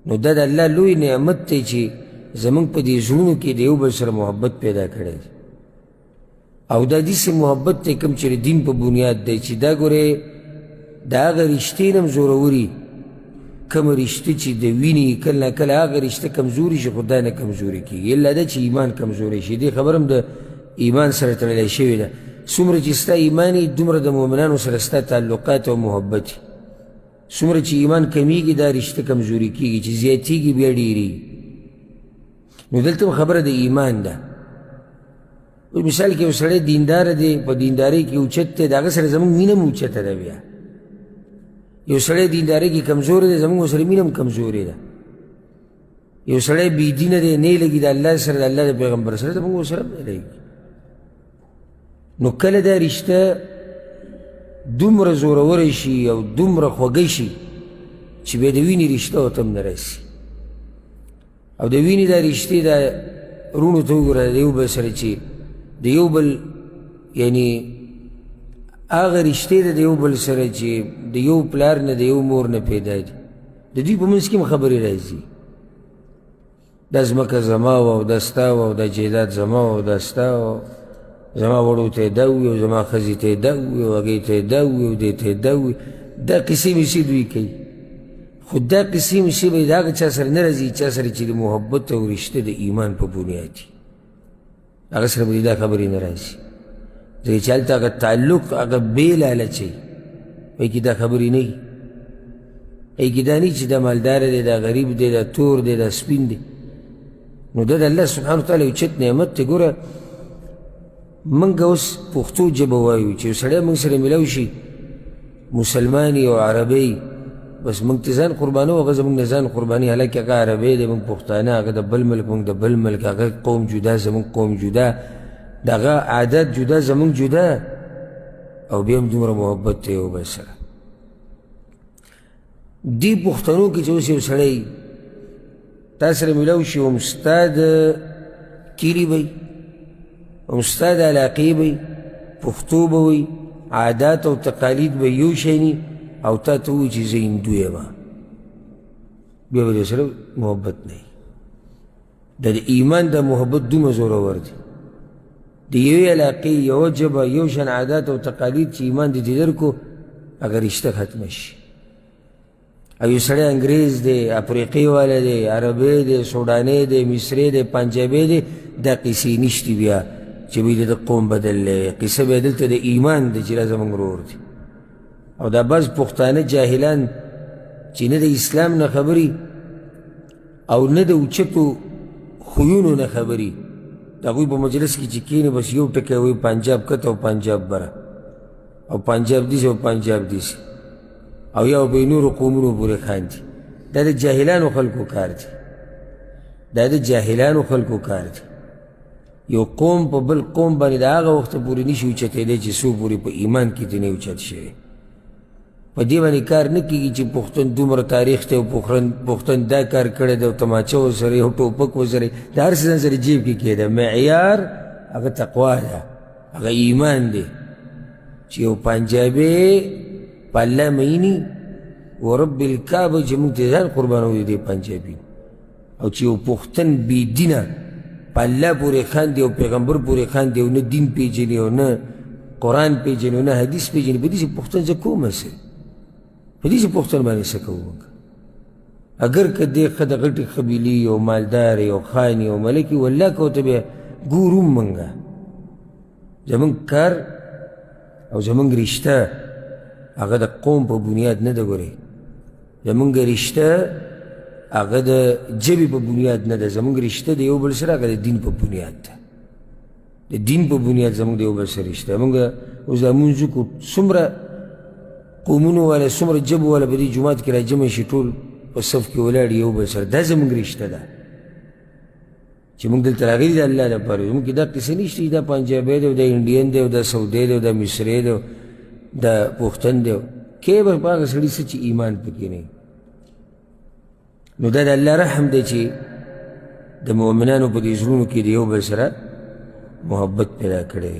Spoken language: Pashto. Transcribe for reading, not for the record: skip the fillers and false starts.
نو دا د الله لوی نعمت دی چې زمونږ په دې زړونو کې د یو بل سره محبت پیدا کړی دی او دا داسې محبت دی کوم چې د دین په بنیاد دی چې دا ګورې د هغه رشتې نه هم زوروري کومه رشته چې د وینې کله نه کله هغه رشته کمزوري شي خو دا نه کمزوري کېږي الا دا چې ایمان کمزوری شي دې خبره هم د ایمان سره تړلی شوې ده څومره چې ستا ایمان وي دومره د مؤمنانو سره ستا تعلقات او محبت وي څومره چې ایمان کمیږي دا رشته کمزوري کېږي چې زیاتېږي بیا ډېرېږي نو دلته هم خبره د ایمان ده مثال کې یو سړی دینداره دی په دیندارۍ کې اوچت دی د هغه سره زموږ مینه هم اوچته ده بیا یو سړی دیندارۍ کې کمزوری دی زموږ سره مینه هم کمزورې ده یو سړی بېدینه دی نه یې لګي د الله سره د الله د پیغمبر سره زموږ سره هم نه لګي نو کله دا رشته دومره زوروره شي او دومره خوږه شي چې بیا د وینې رشته ورته هم نه رسي او د وینې دا رشتې دا وروڼو ته وګوره د یو بل سره چې د یو بل یعنی هغه رشتې ده د یو بل سره چې د یو پلار نه د یو مور نه پیدا دي د دوی په منځ کې هم خبرې راځي دا ځمکه زما وه او دا ستا وه او دا جایداد زما وه او دا ستا وه زما وړو ته یې دا ووي او زما ښځې ته یې دا ووي او هغې ته یې دا ووي او دې ته یې دا ووي دا قصې مصې دوی کوي خو دا قصې مصې به یې د هغه چا سره نه راځي چا سره چې د محبت او رشته د ایمان په بنیاد دي هغه سره به دا خبرې نه راځي ځکه چې هلته هغه تعلق هغه بې لالچوي وایي کې دا خبرې نه وي وایي کې دا نه چې دا مالداره دی دا غریب دی دا تور دی دا سپین دی نو دا د الله سبحانه وتعالی یو چت نعمت دی ګوره موږ اوس پښتو ژبه وایو چې یو سړی موږ سره میلاو شي مسلماني او عربی بس موږ ته ځان قربانو هغه زموږ نه ځان قرباني حالکې هغه عربی دی موږ پښتانه هغه د بل ملک موږ د بل ملک هغه قوم جدا زموږ قوم جدا د هغه عادت جدا زموږ جدا او بیا هم دومره محبت دی یو بل سره دې پښتنو کې چې اوس یو سړی تا سره میلاو شي هم ستا د کلي به هم ستا د علاقې به پښتو به وي عادات او تقالید به یو شی ني او تا ته ووایي چې زه هندو یم بیا به سره محبت نه وي د ایمان د محبت دومره زورور دی د یوې علاقې یوه ژبه یو شان عادات او تقالید چې ایمان دې درکو هغه رشته ختمه شي او یو سړی انګریز دی افریقي والا دی عربی دی سوډاني دی مصری دی پنجابی دی دا قصې نشتي بیا چې بیا د قوم بدل دی قصه بیا دلته د ایمان دی چې دا زموږ ورور دی او دا بعض پښتانه جاهلان چې نه د اسلام نه خبري او نه د اوچتو خویونو نه خبري د هغوی په مجلس کې چې کښېني بس یو ټکی وایي پنجاب کته او پنجاب بره او پنجاب دیسي او پنجاب دیسي او یا به یې نورو قومونو پورې خاندي دا د جاهلانو خلکو کار دی دا د جاهلانو خلکو کار دی یو قوم په بل قوم باندې د هغه وخته پورې نشي اوچتېدی چې څو پورې په ایمان کې ترې نه اوچت شوی په دې باندې کار نه کېږي چې پښتون دومره تاریخ دی او پښتون دا کار کړی دی او تماچه ورسره او ټوپک ورسره د هر څه ځان سره جیب کې کېده معیار هغه تقوا ده هغه ایمان دی چې یو پنجابی په الله میني ورب الکعبه چې موږ ته ځان قربانوي دی پنجابي او چې یو پښتون بېدینه په الله پورې خاندي او پیغمبر پورې خاندي او نه دین پېژني او نه قرآن پېژني او نه حدیث پېژني په داسې پښتون زه کومه څه په داسې پښتون باندې څه کوو موږ اگر که دې ښه د غټې قبیلې او مالدار او خان او ملک والله که ورته بیا ګورو موږ زموږ کار او زموږ رشته هغه د قوم په بنیاد نه ده ګورې زموږ رشته هغه د ژبې په بنیاد نه ده زموږ رشته د یو بل سره هغه د دین په بنیاد ده د دین په بنیاد زموږ د یو بل سره رشته موږ اوس دا لمونځ وکړو څومره قومونو والا څومره ژبو والا په دې جومات کې راجمع شي ټول په صف کې ولاړ یو بل سره دا زموږ رشته ده چې موږ دلته راغلي د الله لپاره زموږ کې دا قصې نشته دا پنجابی دی او دا انډین دی او دا سعودی دی او دا مصری دی دا پښتون دی کې به په هغه سړي څه چې ایمان پکې نه نو دا د الله رحم دی چې د مؤمنانو په دې زړونو کې د یو بل سره محبت پیدا کړی